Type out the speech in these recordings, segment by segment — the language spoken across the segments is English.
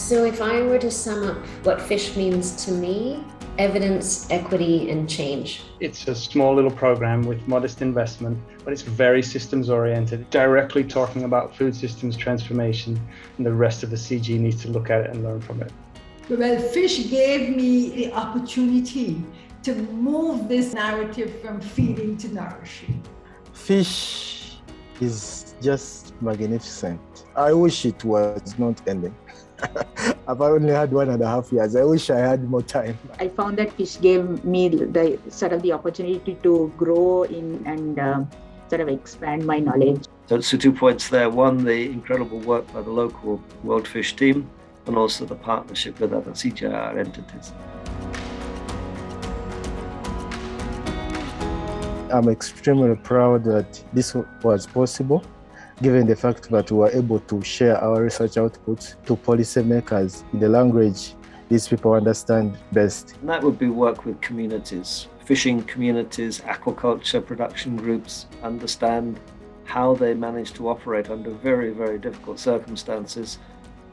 So if I were to sum up what fish means to me, evidence, equity, and change. It's a small little program with modest investment, but it's very systems oriented, directly talking about food systems transformation, and the rest of the CG needs to look at it and learn from it. Well, fish gave me the opportunity to move this narrative from feeding to nourishing. Fish is just magnificent. I wish it was not ending. I've only had 1.5 years. I wish I had more time. I found that fish gave me the opportunity to grow in and sort of expand my knowledge. So 2 points there. One, the incredible work by the local World Fish team, and also the partnership with other CGIAR entities. I'm extremely proud that this was possible, given the fact that we were able to share our research outputs to policymakers in the language these people understand best. And that would be work with communities, fishing communities, aquaculture production groups, understand how they manage to operate under very, very difficult circumstances.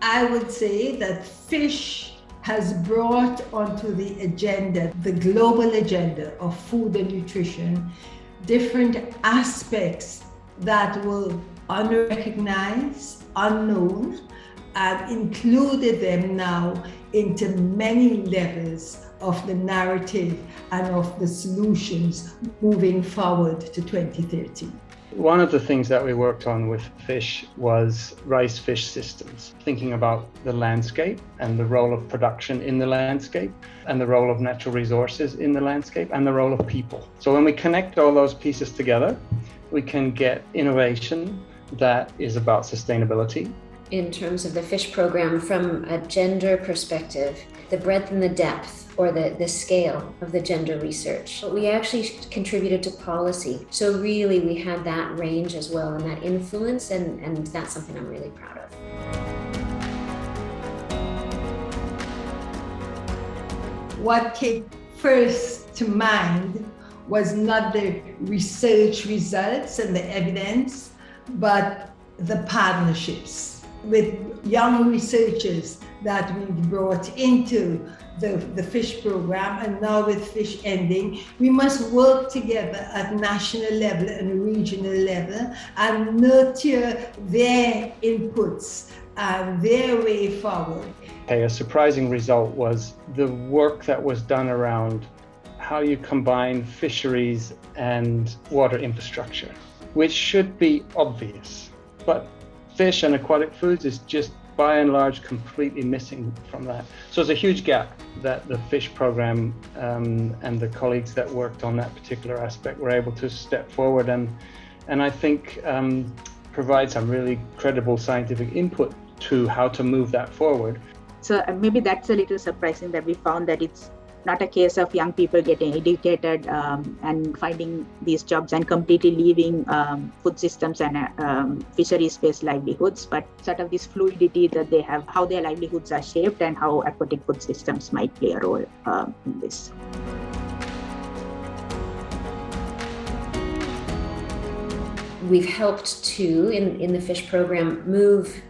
I would say that fish has brought onto the agenda, the global agenda of food and nutrition, different aspects that were unrecognized, unknown, and included them now into many levels of the narrative and of the solutions moving forward to 2030. One of the things that we worked on with fish was rice fish systems, thinking about the landscape and the role of production in the landscape and the role of natural resources in the landscape and the role of people. So when we connect all those pieces together, we can get innovation that is about sustainability. In terms of the fish program, from a gender perspective, the breadth and the depth or the scale of the gender research. But we actually contributed to policy. So really we had that range as well and that influence, and that's something I'm really proud of. What came first to mind was not the research results and the evidence, but the partnerships with young researchers that we've brought into the fish program, and now with fish ending, we must work together at national level and regional level and nurture their inputs and their way forward. A surprising result was the work that was done around how you combine fisheries and water infrastructure, which should be obvious, but fish and aquatic foods is just by and large completely missing from that. So there's a huge gap that the fish program and the colleagues that worked on that particular aspect were able to step forward and I think provide some really credible scientific input to how to move that forward. So maybe that's a little surprising that we found that it's not a case of young people getting educated and finding these jobs and completely leaving food systems and fisheries-based livelihoods, but sort of this fluidity that they have, how their livelihoods are shaped and how aquatic food systems might play a role in this. We've helped to, in the fish program, move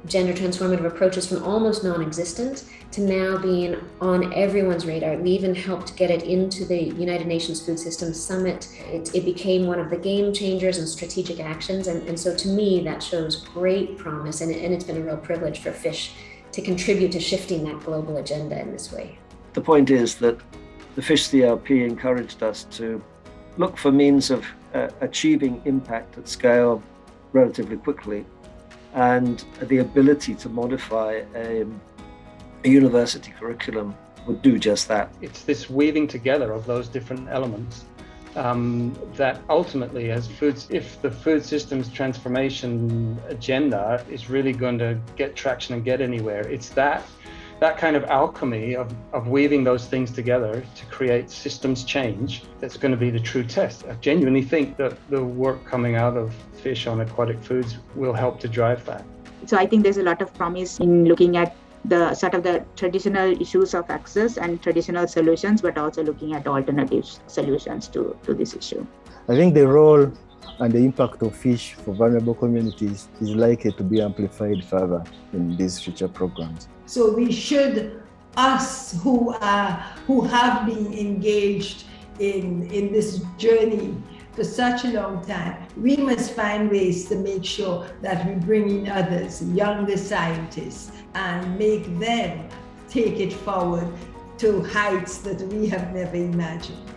gender transformative approaches from almost non-existent to now being on everyone's radar. We even helped get it into the United Nations Food Systems Summit. It became one of the game changers and strategic actions. And so to me, that shows great promise. And it's been a real privilege for fish to contribute to shifting that global agenda in this way. The point is that the Fish CRP encouraged us to look for means of achieving impact at scale relatively quickly, and the ability to modify a university curriculum would do just that. It's this weaving together of those different elements that ultimately, if the food systems transformation agenda is really going to get traction and get anywhere, it's that kind of alchemy of weaving those things together to create systems change that's going to be the true test. I genuinely think that the work coming out of fish on aquatic foods will help to drive that. So I think there's a lot of promise in looking at the sort of the traditional issues of access and traditional solutions, but also looking at alternative solutions to this issue. I think the role and the impact of fish for vulnerable communities is likely to be amplified further in these future programs. So we should, us who have been engaged in this journey for such a long time, we must find ways to make sure that we bring in others, younger scientists, and make them take it forward to heights that we have never imagined.